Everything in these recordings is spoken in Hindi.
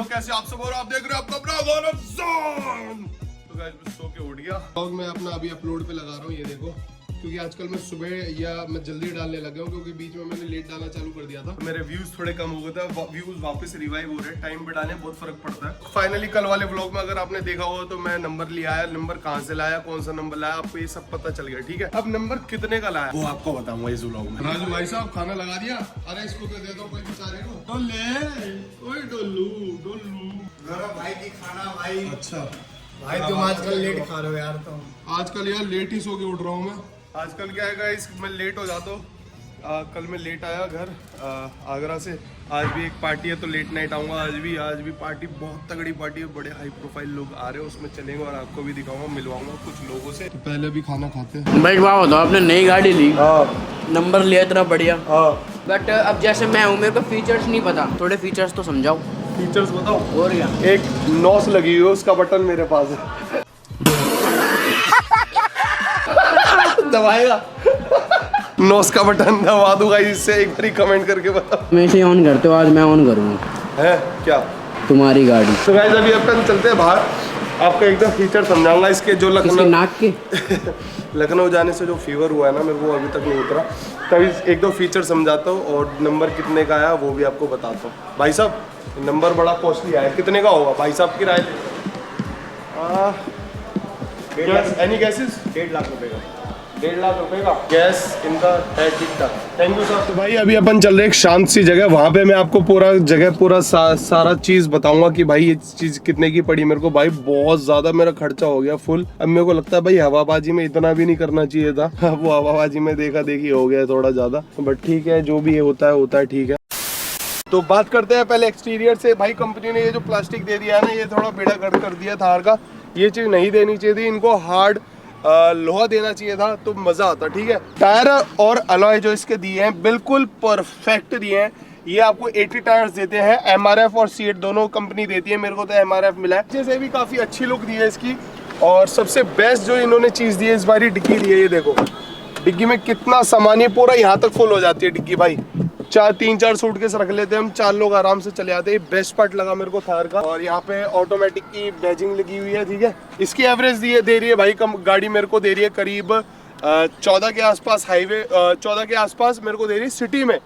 कैसे आप सब, और आप देख रहे हो आपका ब्लॉग ऑन जोन। तो गाइस मैं सो के उठ गया। ब्लॉग मैं अपना अभी अपलोड पे लगा रहा हूँ, ये देखो, क्योंकि आजकल मैं सुबह या मैं जल्दी डालने लगा हूँ, क्योंकि बीच में मैंने लेट डालना चालू कर दिया था। मेरे व्यूज थोड़े कम हो गए थे, व्यूज वापस रिवाइव हो रहे हैं। टाइम पे डालने बहुत फर्क पड़ता है। फाइनली कल वाले व्लॉग में अगर आपने देखा हो तो मैं नंबर लिया आया, नंबर कहाँ से लाया, कौन सा नंबर लाया, आपको ये सब पता चल गया। ठीक है, अब नंबर कितने का लाया वो आपको बताऊंगा इस व्लॉग में। राजू भाई साहब खाना लगा दिया। अरे इसको तो दे दो कोई बेचारे को। डोलू भाई की खाना भाई। अच्छा भाई तुम आजकल लेट खा रहे हो यार। तुम आजकल यार लेट ही सो के उठ रहा हूँ मैं। आजकल क्या है गाइस, मैं लेट हो जाता हूँ। कल मैं लेट आया घर आगरा से। आज भी एक पार्टी है तो लेट नाइट आऊँगा। आज भी पार्टी, बहुत तगड़ी पार्टी है, बड़े हाई प्रोफाइल लोग आ रहे हैं, उसमें चलेंगे और आपको भी दिखाऊंगा, मिलवाऊंगा कुछ लोगों से। तो पहले भी खाना खाते हैं। भाई वाह बताओ, आपने नई गाड़ी ली, नंबर लिया इतना बढ़िया, बट अब जैसे मैं हूँ, मेरे को फीचर्स नहीं पता, थोड़े फीचर्स तो समझाओ। फीचर्स बताओ। और क्या, एक नॉस लगी हुई है, उसका बटन मेरे पास है। दबाएगा नॉस का बटन दबा दूंगा इससे, एक बार कमेंट करके बताओ। हमेशा ऑन करते हो, आज मैं ऑन करूँगा। है क्या तुम्हारी गाड़ी। तो गाइस अभी अपन चलते हैं बाहर, आपको एकदम फीचर समझाऊंगा इसके। जो लखनऊ नाक के लखनऊ जाने से जो फीवर हुआ है ना मेरे को, अभी तक नहीं उतरा। तभी एक दो फीचर समझाता हूँ और नंबर कितने का आया वो भी आपको बताता हूँ। भाई साहब नंबर बड़ा कॉस्टली आया, कितने का होगा भाई साहब की राय? Any gases? 1.5 लाख रुपए का। 1.5 लाख रुपए का गैस इनका है, ठीक ठाक। Thank you sir. तो भाई अभी अपन चल रहे एक शांत सी जगह, वहाँ पे मैं आपको पूरा सारा चीज बताऊंगा कि भाई ये चीज कितने की पड़ी मेरे को। भाई बहुत ज्यादा मेरा खर्चा हो गया फुल। अब मेरे को लगता है भाई हवाबाजी में इतना भी नहीं करना चाहिए था। वो हवाबाजी में देखा देखी हो गया थोड़ा ज्यादा, बट ठीक है, जो भी होता है ठीक है। तो बात करते हैं पहले एक्सटीरियर से। भाई कंपनी ने ये जो प्लास्टिक दे दिया है ना, ये थोड़ा बेड़ा गर्द कर दिया थार का। ये चीज नहीं देनी चाहिए थी, इनको हार्ड लोहा देना चाहिए था तो मजा आता। ठीक है, टायर और अलॉय जो इसके दिए हैं बिल्कुल परफेक्ट दिए हैं। ये आपको 80 टायर्स देते हैं, एमआरएफ और सीट दोनों कंपनी देती है। मेरे को तो एमआरएफ मिला है। जैसे भी काफी अच्छी लुक दी है इसकी। और सबसे बेस्ट जो इन्होंने चीज दी है इस बारी, डिग्गी दी है। ये देखो डिग्गी में कितना सामान है, पूरा यहाँ तक फुल हो जाती है डिग्गी भाई। 3-4 सूटकेस रख लेते हैं हम, 4 लोग आराम से चले आते हैं। बेस्ट पार्ट लगा मेरे को थार का। और यहाँ पे ऑटोमेटिक की बैजिंग लगी हुई है। ठीक है, इसकी एवरेज दे रही है भाई गाड़ी मेरे को दे रही है करीब 14 के आसपास हाईवे, 14 के आसपास मेरे को दे रही है सिटी में,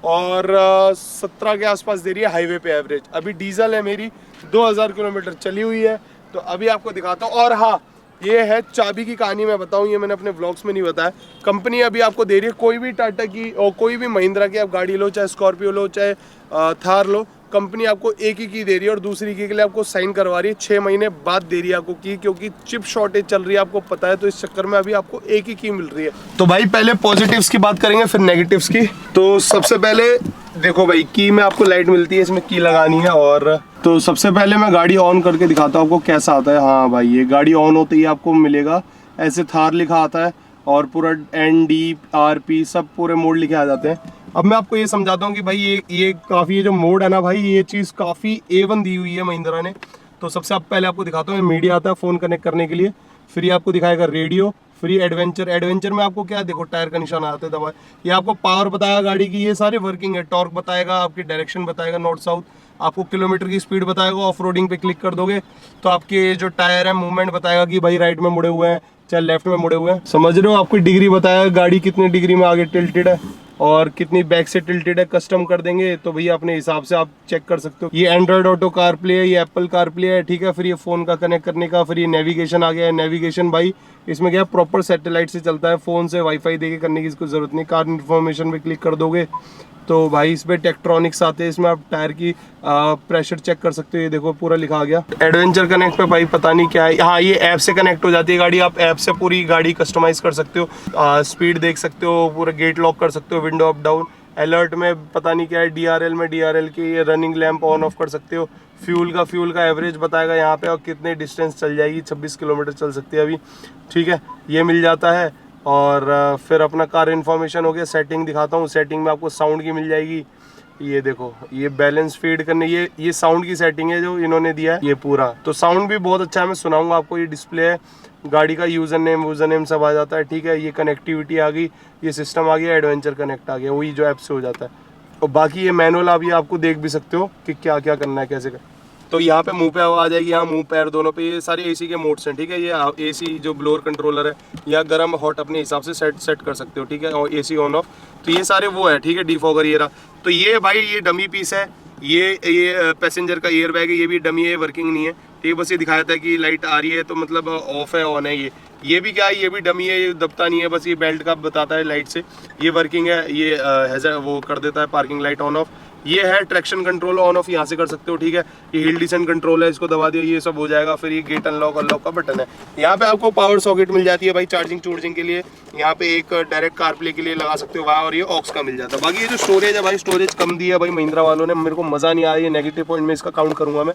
और 17 के आसपास दे रही है हाईवे पे एवरेज। अभी डीजल है मेरी, 2000 किलोमीटर चली हुई है। तो अभी आपको दिखाता हूँ। और हाँ, ये है चाबी की कहानी, मैं बताऊं, ये मैंने अपने व्लॉग्स में नहीं बताया। कंपनी अभी आपको दे रही है, कोई भी टाटा की और कोई भी महिंद्रा की आप गाड़ी लो, चाहे स्कॉर्पियो लो, चाहे थार लो, कंपनी आपको एक ही की दे रही है और दूसरी की के लिए आपको साइन करवा रही है। 6 महीने बाद दे रही है आपको की, क्योंकि चिप शॉर्टेज चल रही है, आपको पता है। तो इस चक्कर में अभी आपको एक ही की मिल रही है। तो भाई पहले पॉजिटिव्स की बात करेंगे, फिर नेगेटिव्स की। तो सबसे पहले देखो भाई, की में आपको लाइट मिलती है, इसमें की लगानी है। और तो सबसे पहले मैं गाड़ी ऑन करके दिखाता हूँ आपको कैसा आता है। हाँ भाई, ये गाड़ी ऑन होते ही आपको मिलेगा ऐसे थार लिखा आता है, और पूरा NDRP सब पूरे मोड लिखे आ जाते हैं। अब मैं आपको ये समझाता हूँ कि भाई ये काफ़ी, ये जो मोड है ना भाई, ये चीज़ काफ़ी A1 दी हुई है महिंद्रा ने। तो सबसे पहले आपको दिखाता हूँ, मीडिया आता है फ़ोन कनेक्ट करने के लिए। फिर ये आपको दिखाएगा रेडियो, फ्री एडवेंचर में आपको क्या, देखो टायर का निशान आते हैं दबा। ये आपको पावर बताएगा गाड़ी की, ये सारी वर्किंग है। टॉर्क बताएगा, आपकी डायरेक्शन बताएगा नॉर्थ साउथ, आपको किलोमीटर की स्पीड बताएगा। ऑफ रोडिंग पे क्लिक कर दोगे तो आपके जो टायर है मूवमेंट बताएगा कि भाई राइट में मुड़े हुए हैं चाहे लेफ्ट में मुड़े हुए हैं, समझ रहे हो। आपकी डिग्री बताएगा, गाड़ी कितनी डिग्री में आगे टिल्टेड है और कितनी बैक से टिल्टेड है। कस्टम कर देंगे तो भैया अपने हिसाब से आप चेक कर सकते हो। ये एंड्रॉइड ऑटो कार प्ले है, ये एप्पल कार प्ले है। ठीक है, फिर ये फोन का कनेक्ट करने का, फिर ये नेविगेशन आ गया है। नेविगेशन भाई इसमें क्या है, प्रॉपर सैटेलाइट से चलता है, फोन से वाईफाई देके करने की इसको जरूरत नहीं। कार इन्फॉर्मेशन पे क्लिक कर दोगे तो भाई इस पे टेक्ट्रॉनिक्स आते हैं, इसमें आप टायर की प्रेशर चेक कर सकते हो। ये देखो पूरा लिखा आ गया। एडवेंचर कनेक्ट पे भाई पता नहीं क्या है। हाँ, ये ऐप से कनेक्ट हो जाती है गाड़ी, आप ऐप से पूरी गाड़ी कस्टमाइज कर सकते हो। स्पीड देख सकते हो, पूरा गेट लॉक कर सकते हो, विंडो अप डाउन। अलर्ट में पता नहीं क्या है, DRL में DRL की ये रनिंग लैंप ऑन ऑफ कर सकते हो। फ्यूल का एवरेज बताएगा यहाँ पे, और कितने डिस्टेंस चल जाएगी, 26 किलोमीटर चल सकती है अभी। ठीक है, ये मिल जाता है। और फिर अपना कार इन्फॉर्मेशन हो गया। सेटिंग दिखाता हूँ, सेटिंग में आपको साउंड की मिल जाएगी। ये देखो, ये बैलेंस फीड करने, ये साउंड की सेटिंग है जो इन्होंने दिया है ये पूरा। तो साउंड भी बहुत अच्छा है, मैं सुनाऊंगा आपको। ये डिस्प्ले है, गाड़ी का यूजर नेम सब आ जाता है। ठीक है, ये कनेक्टिविटी आ गई, ये सिस्टम आ गया, एडवेंचर कनेक्ट आ गया, वही जो ऐप से हो जाता है। और बाकी ये मैनुअल आप ये आपको देख भी सकते हो कि क्या क्या करना है, कैसे करना। तो यहाँ पे मुंह पे हवा आ जाएगी, यहाँ मुंह पैर दोनों पे। ये सारे एसी के मोड्स हैं, ठीक है। ये एसी जो ब्लोअर कंट्रोलर है, या गर्म हॉट अपने हिसाब से सेट कर सकते हो, ठीक है। और एसी ऑन ऑफ, तो ये सारे वो है, ठीक है। डिफॉगर ये रहा। तो ये भाई ये डमी पीस है। ये पैसेंजर का एयर बैग है, ये भी डमी है, वर्किंग नहीं है। ठीक है, बस ये दिखाया था कि लाइट आ रही है तो मतलब ऑफ है ऑन है। ये भी क्या है, ये भी डमी है, ये दबता नहीं है, बस ये बेल्ट का बताता है लाइट से। ये वर्किंग है, ये वो कर देता है पार्किंग लाइट ऑन ऑफ। ये है ट्रैक्शन कंट्रोल, ऑन ऑफ यहाँ से कर सकते हो, ठीक है। ये हिल डिसेंट कंट्रोल है, इसको दबा दिया ये सब हो जाएगा। फिर ये गेट अनलॉक का बटन है। यहाँ पे आपको पावर सॉकेट मिल जाती है भाई, चार्जिंग के लिए। यहाँ पे एक डायरेक्ट कार प्ले के लिए लगा सकते हो वहाँ, और ये ऑक्स का मिल जाता है। बाकी ये जो स्टोरेज है भाई, स्टोरेज कम दी है भाई महिंद्रा वालों ने, मेरे को मजा नहीं आया, ये नेगेटिव पॉइंट में इसका काउंट करूंगा मैं।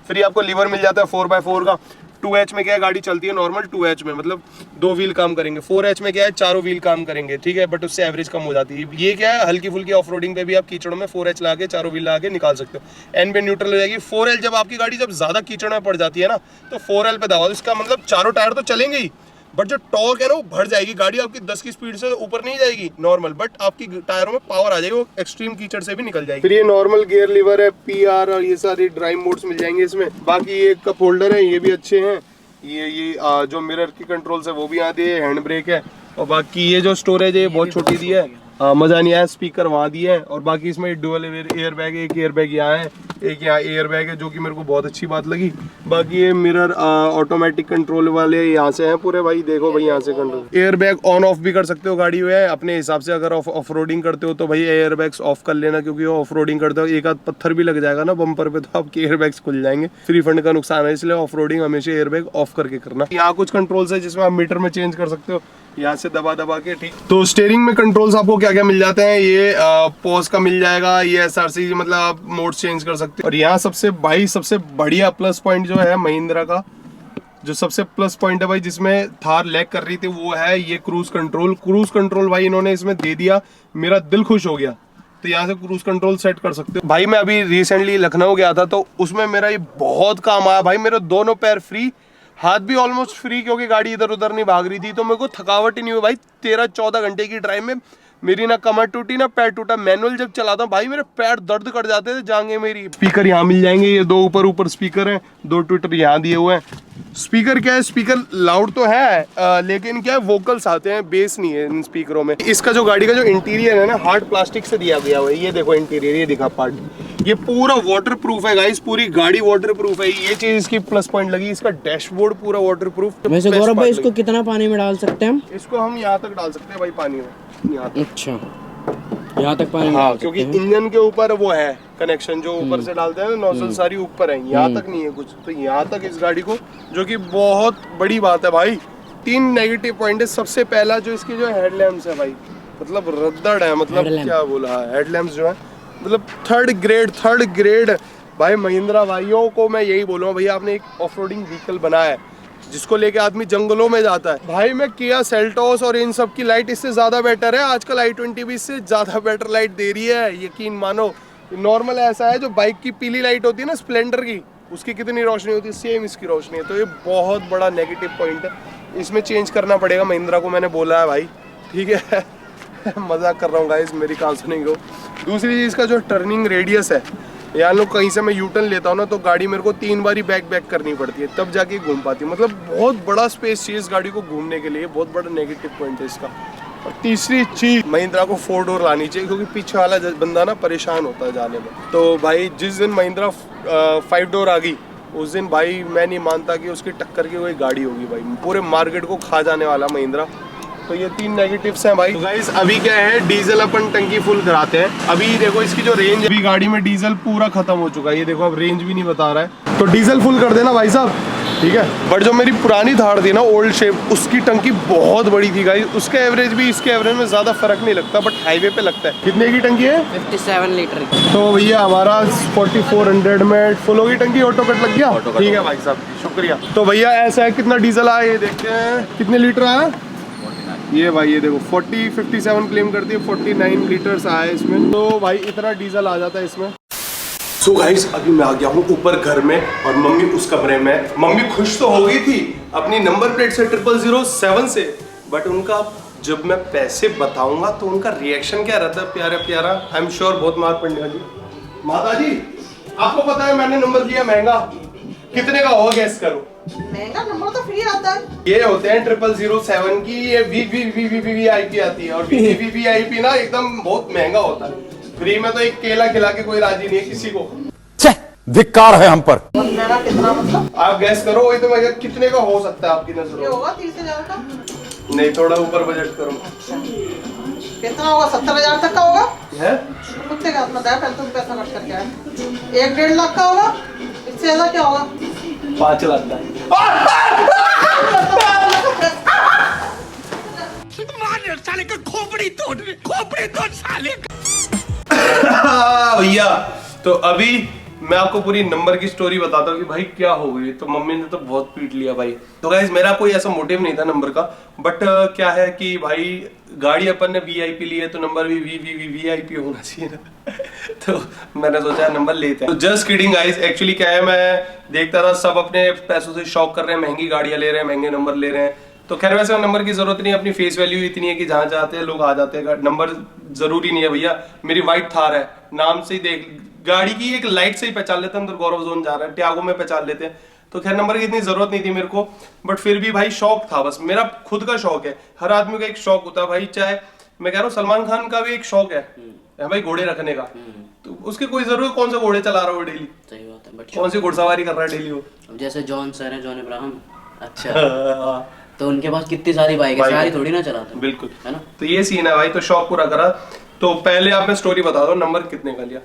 फिर ये आपको लीवर मिल जाता है 4x4 का। 2H में क्या है, गाड़ी चलती है नॉर्मल 2H में, मतलब 2 व्हील काम करेंगे। 4H में क्या है, 4 व्हील काम करेंगे, ठीक है, बट उससे एवरेज कम हो जाती है। ये क्या है, हल्की फुल्की ऑफ रोडिंग पे भी आप कीचड़ में 4H ला के 4 व्हील ला के निकाल सकते हो। एन पे न्यूट्रल हो जाएगी। 4L जब आपकी गाड़ी जब ज्यादा कीचड़ में पड़ जाती है ना, तो 4L पे दबाओ, इसका मतलब चारों टायर तो चलेंगे ही, बट जो टॉर्क है ना वो बढ़ जाएगी। गाड़ी आपकी 10 की स्पीड से ऊपर नहीं जाएगी नॉर्मल, बट आपकी टायरों में पावर आ जाएगी, वो एक्सट्रीम कीचड़ से भी निकल जाएगी। फिर ये नॉर्मल गियर लीवर है, PR और ये सारे ड्राइव मोड्स मिल जाएंगे इसमें। बाकी ये कप होल्डर है, ये भी अच्छे हैं। ये जो मिरर की कंट्रोल्स है वो भी यहाँ दिए, हैंड ब्रेक है। और बाकी ये जो स्टोरेज है ये बहुत छोटी दी है, मजा नहीं आया। स्पीकर वहाँ दिए है, और बाकी इसमें डुअल एयर बैग है, एक एयर बैग यहाँ है, एक यहाँ एयर बैग है, जो कि मेरे को बहुत अच्छी बात लगी। बाकी ये मिरर ऑटोमेटिक कंट्रोल वाले यहाँ से हैं पूरे भाई, देखो भाई यहाँ से control. Air bag on off भी कर सकते हो गाड़ी में अपने हिसाब से। अगर ऑफ रोडिंग करते हो तो भाई एयर बैग्स ऑफ कर लेना, क्योंकि ऑफ रोडिंग करते हो एक आध पत्थर भी लग जाएगा ना बम्पर पे, तो आपके एयर बैग्स खुल जाएंगे, फ्री फंड का नुकसान है। इसलिए ऑफ रोडिंग हमेशा एयर बैग ऑफ करके करना। यहाँ कुछ कंट्रोल्स है जिसमें आप मीटर में चेंज कर सकते हो, यहाँ से दबा के, ठीक। तो स्टीयरिंग में कंट्रोल्स आपको क्या क्या मिल जाते हैं, ये पॉज का मिल जाएगा, ये SRC मतलब आप मोड चेंज कर सकते हो। और यहाँ सबसे बढ़िया प्लस पॉइंट जो है महिंद्रा का, जो सबसे प्लस पॉइंट है भाई, जिसमें थार लैग कर रही थी, वो है ये क्रूज कंट्रोल भाई इन्होंने इसमें दे दिया, मेरा दिल खुश हो गया। तो यहाँ से क्रूज कंट्रोल सेट कर सकते हो भाई। मैं अभी रिसेंटली लखनऊ गया था, तो उसमें मेरा ये बहुत काम आया भाई। मेरे दोनों पैर फ्री, हाथ भी ऑलमोस्ट फ्री, क्योंकि गाड़ी इधर उधर नहीं भाग रही थी, तो मेरे को थकावट ही नहीं हुई भाई। 13-14 घंटे की ड्राइव में मेरी ना कमर टूटी ना पैर टूटा। मैनुअल जब चलाता हूँ भाई मेरे पैर दर्द कर जाते थे, जांघें मेरी। स्पीकर यहाँ मिल जाएंगे, ये 2 ऊपर स्पीकर हैं, 2 ट्विटर यहाँ दिए हुए हैं। स्पीकर क्या है, स्पीकर लाउड तो है, लेकिन क्या है वोकल्स आते हैं, बेस नहीं है इन स्पीकरों में। इसका जो गाड़ी का जो इंटीरियर है ना, हार्ड प्लास्टिक से दिया गया हुआ है। ये देखो इंटीरियर, ये दिखा पार्ट, ये पूरा वाटर प्रूफ है गाइस, पूरी गाड़ी वाटर प्रूफ है। ये चीज इसकी प्लस पॉइंट लगी। इसका डैशबोर्ड पूरा वाटर प्रूफ। वैसे गौरव भाई इसको कितना पानी में डाल सकते हैं हम? इसको हम यहाँ तक डाल सकते हैं भाई पानी में, यहाँ तक। अच्छा, यहाँ तक पानी? हाँ, क्योंकि इंजन के ऊपर वो है कनेक्शन, जो ऊपर से डालते हैं ना नोजल, सारी ऊपर है, यहाँ तक नहीं है कुछ। तो यहाँ तक इस गाड़ी को, जो कि बहुत बड़ी बात है भाई। 3 नेगेटिव पॉइंट है। सबसे पहला जो इसकी जो हेडलैम्प्स है भाई, मतलब रद्दड़ है, मतलब क्या बोला, हेडलैम्प्स जो है मतलब थर्ड ग्रेड भाई। महिंद्रा भाइयों को मैं यही बोलूँगा, भैया आपने एक ऑफ रोडिंग व्हीकल बनाया है जिसको लेके आदमी जंगलों में जाता है। भाई मैं किया सेल्टोस और इन सब की लाइट इससे ज्यादा बेटर है। आजकल i20 भी इससे ज्यादा बेटर लाइट दे रही है, यकीन मानो। नॉर्मल ऐसा है, जो बाइक की पीली लाइट होती है ना स्प्लेंडर की, उसकी कितनी रोशनी होती है, सेम इसकी रोशनी है। तो ये बहुत बड़ा नेगेटिव पॉइंट है, इसमें चेंज करना पड़ेगा महिंद्रा को, मैंने बोला है भाई, ठीक है। मजाक कर रहा हूँ गाइस, मेरी कान सुनेंगे हो। दूसरी चीज़ का जो टर्निंग रेडियस है, यार लोग कहीं से मैं यूटर्न लेता हूँ ना, तो गाड़ी मेरे को 3 बार ही बैक करनी पड़ती है, तब जाके घूम पाती है। मतलब बहुत बड़ा स्पेस चाहिए इस गाड़ी को घूमने के लिए, बहुत बड़ा नेगेटिव पॉइंट है इसका। और तीसरी चीज, महिंद्रा को 4 डोर लानी चाहिए, क्योंकि पीछे वाला बंदा ना परेशान होता है जाने में। तो भाई जिस दिन महिंद्रा 5 डोर आ गई, उस दिन भाई मैं नहीं मानता कि उसकी टक्कर की कोई गाड़ी होगी भाई, पूरे मार्केट को खा जाने वाला महिंद्रा। तो ये 3 नेगेटिव्स हैं भाई। तो गाइस अभी क्या है, डीजल अपन टंकी फुल कराते हैं। अभी देखो इसकी जो रेंज है, अभी गाड़ी में डीजल पूरा खत्म हो चुका है, ये देखो अब रेंज भी नहीं बता रहा है। तो डीजल फुल कर देना भाई साहब, ठीक है। बट जो मेरी पुरानी थार थी ना, ओल्ड शेप, उसकी टंकी बहुत बड़ी थी गाइस। उसका एवरेज भी इसके एवरेज में ज्यादा फर्क नहीं लगता, बट हाईवे पे लगता है। कितने की टंकी है? 57 लीटर की। तो भैया हमारा 4400 में फुल होगी टंकी, ऑटो कट लग गया, ठीक है भाई साहब, शुक्रिया। तो भैया ऐसा है, कितना डीजल आया ये देखते हैं, कितने लीटर आया ये भाई, ये देखो 57 क्लेम करती है, 49 लीटर्स आया इसमें। तो भाई इतना डीजल आ जाता है इसमें। सो गाइस अभी मैं आ गया हूँ ऊपर घर में, और मम्मी उस कमरे में। मम्मी खुश तो हो गई थी अपनी नंबर प्लेट से 0007 से, बट उनका जब मैं पैसे बताऊंगा तो उनका रिएक्शन क्या रहता है, प्यारा प्यारा। आई एम श्योर बहुत मार पड़ने वाली। माता जी आपको पता है मैंने नंबर लिया महंगा, कितने का होगा गैस करो। महंगा नंबर तो फ्री आता है। ये होते हैं 0007 की, ये VVVVVIP आती है और VVVVIP ना एकदम बहुत महंगा होता है। फ्री में तो एक केला खिला के कोई राजी नहीं है किसी को। धिक्कार है हम पर। बहुत महंगा कितना मतलब? आप गैस करो, वही तो मैं कितने का हो सकता है आपकी ये नजरों होगा 30,000 का। में? नहीं, थोड़ा ऊपर बजट करो। कितना होगा? 70,000 तक का होगा। है कुत्ते का हाथ में दया, पहले तुम पैसा खर्च करके आए। 1-1.5 लाख का होगा। इससे ज्यादा क्या होगा? 5 लाख का। भैया तो अभी मैं आपको पूरी नंबर की स्टोरी बताता हूँ कि भाई क्या हो गई। तो मम्मी ने तो बहुत पीट लिया भाई। तो गाइस मेरा कोई ऐसा मोटिव नहीं था नंबर का, बट क्या है कि भाई गाड़ी अपन ने VIP ली है तो नंबर भी VIP होना चाहिए ना। तो मैंने सोचा नंबर लेते हैं। तो जस्ट किडिंग गाइस, एक्चुअली क्या है, मैं देखता था सब अपने पैसों से शौक कर रहे हैं, महंगी गाड़ियां ले रहे हैं, महंगे नंबर ले रहे हैं। तो खैर वैसे नंबर की जरूरत नहीं है, अपनी फेस वैल्यू इतनी है कि जहां जाते हैं लोग आ जाते हैं। नंबर जरूरी नहीं है भैया। मेरी व्हाइट थार है, नाम से ही देख, गाड़ी की एक लाइट से ही पहचान लेते हैं अंदर गौरव जोन जा रहा है, ट्यागो में पहचान लेते हैं। तो खैर नंबर की इतनी जरूरत नहीं थी मेरे को, बट फिर भी भाई शौक था, बस मेरा खुद का शौक है। हर आदमी का एक शौक होता है भाई, चाहे मैं कह रहा हूँ सलमान खान का भी एक शौक है भाई घोड़े रखने का। तो उसकी कोई जरूरत, कौन सा घोड़े चला रहा हो डेली? सही बात है। बट कौन सी घुड़सवारी कर रहा है डेली वो? अब जैसे जॉन सर है, जॉन इब्राहिम, अच्छा तो उनके पास कितनी सारी बाइक है, सारी थोड़ी ना चलाते। बिल्कुल है ना। तो ये सीन है भाई। तो शौक पूरा करा। तो पहले आप मैं स्टोरी बता दो नंबर कितने का लिया।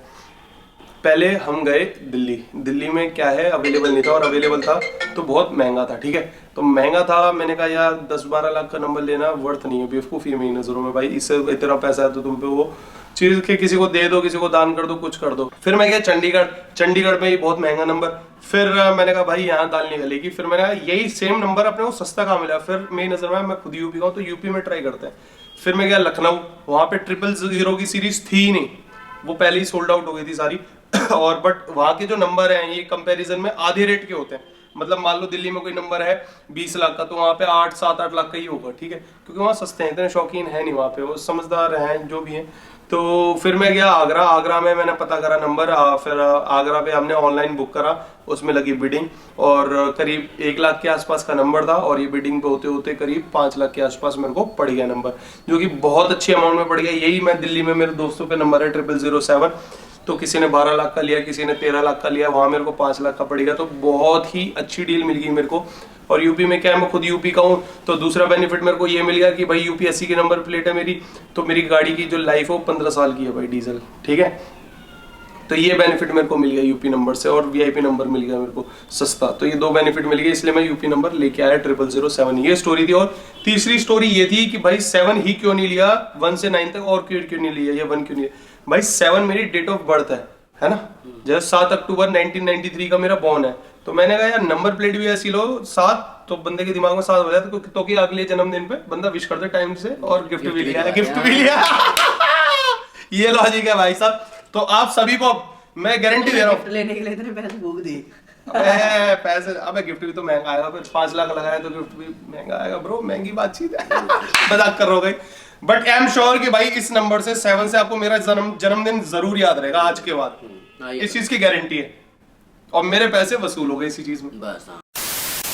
पहले हम गए दिल्ली। दिल्ली में क्या है, अवेलेबल नहीं था, और अवेलेबल था तो बहुत महंगा था। ठीक है, तो महंगा था, मैंने कहा यार 10-12 लाख का नंबर लेना वर्थ नहीं है, बेवकूफ़ी है मेरी नजरों में भाई। इससे इतना पैसा है तो तुम पे वो चीज के किसी को दे दो, किसी को दान कर दो, कुछ कर दो। फिर मैं गया चंडीगढ़। चंडीगढ़ में ही बहुत महंगा नंबर। फिर मैंने कहा भाई यहाँ दाल निकलेगी। फिर मैंने कहा यही सेम नंबर अपने को सस्ता कहाँ मिला। फिर मेरी नजर में, मैं खुद यूपी का हूँ तो यूपी में ट्राई करते हैं। फिर मैं गया लखनऊ, वहां पे 000 की सीरीज थी ही नहीं, वो पहले ही सोल्ड आउट हो गई थी सारी। और बट वहां के जो नंबर हैं ये कंपैरिजन में आधे रेट के होते हैं। मतलब मान लो दिल्ली में कोई नंबर है 20 लाख का, तो वहां पे 7-8 लाख का ही होगा। ठीक है, क्योंकि वहाँ सस्ते हैं, इतने शौकीन है नहीं वहाँ पे, वो समझदार हैं जो भी हैं। तो फिर मैं गया आगरा। आगरा में मैंने पता करा नंबर, फिर आगरा पे हमने ऑनलाइन बुक करा, उसमें लगी बिडिंग, और करीब 1 लाख के आसपास का नंबर था। और ये बिडिंग पे होते होते करीब 5 लाख के आसपास मेरे को पड़ गया नंबर, जो कि बहुत अच्छी अमाउंट में पड़ गया। यही मैं दिल्ली में, मेरे दोस्तों पे नंबर है 0007, तो किसी ने 12 लाख का लिया, किसी ने 13 लाख का लिया, वहां मेरे को 5 लाख का पड़ेगा। तो बहुत ही अच्छी डील मिल गई मेरे को। और यूपी में क्या है, मैं खुद यूपी का हूँ, तो दूसरा बेनिफिट मेरे को ये मिल गया कि भाई UP80 की नंबर प्लेट है मेरी, तो मेरी गाड़ी की जो लाइफ है वो 15 साल की है भाई, डीजल। ठीक है, तो ये बेनिफिट मेरे को मिल गया यूपी नंबर से, और VIP नंबर मिल गया मेरे को सस्ता। तो ये 2 बेनिफिट मिल गए, इसलिए मैं यूपी नंबर लेके आया 0007। ये स्टोरी थी। और तीसरी स्टोरी ये थी कि भाई 7 ही क्यों नहीं लिया, 1 से 9 तक, और क्यों नहीं लिया, या 1 क्यों नहीं लिया। भाई 7 मेरी डेट ऑफ बर्थ है ना, जैसे 7 अक्टूबर 1993 का मेरा बॉर्न है। तो मैंने कहा यार नंबर प्लेट भी ऐसी लो 7, तो बंदे के दिमाग में 7 हो जाता, तो कि अगले जन्मदिन पे बंदा विश करते टाइम से, और गिफ्ट भी लिया। ये लॉजिक है भाई साहब। तो आप सभी को मैं गारंटी दे रहा हूँ, लेने के लिए इतने पैसे फूक दिए। पैसे, अबे गिफ्ट भी तो महंगा आएगा। फिर 5 लाख लगाया तो गिफ्ट भी महंगा आएगा ब्रो, महंगी बातचीत है। मजाक कर रहा हो गई, बट आई एम श्योर कि भाई इस नंबर से 7 से आपको मेरा जन्मदिन जरूर याद रहेगा आज के बाद। इस चीज की गारंटी है, और मेरे पैसे वसूल हो गए इसी चीज में बस।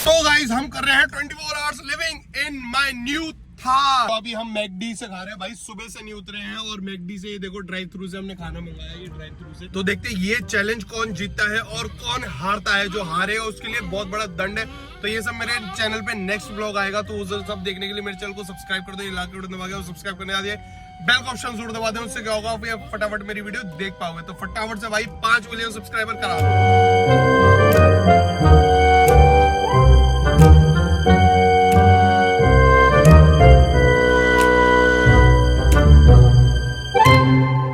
तो गाइस हम कर रहे हैं 24 hours living in my new Thar. तो अभी हम मैकडी से खा रहे हैं भाई, सुबह से नहीं उतरे हैं, और मैकडी से ये देखो ड्राइव थ्रू से हमने खाना मंगाया, ये ड्राइव थ्रू से। तो देखते हैं ये चैलेंज कौन जीतता है और कौन हारता है। जो हारेगा उसके लिए बहुत बड़ा दंड है। तो ये सब मेरे चैनल पे नेक्स्ट ब्लॉग आएगा, तो उस सब देखने के लिए मेरे चैनल को सब्सक्राइब कर दो, ये लाल बटन दबा के सब्सक्राइब करने आ जाए, बेल का ऑप्शन जरूर दबा दें। उससे क्या होगा, फटाफट मेरी वीडियो देख पाओगे। तो फटाफट से भाई 5 मिलियन सब्सक्राइबर करा दो।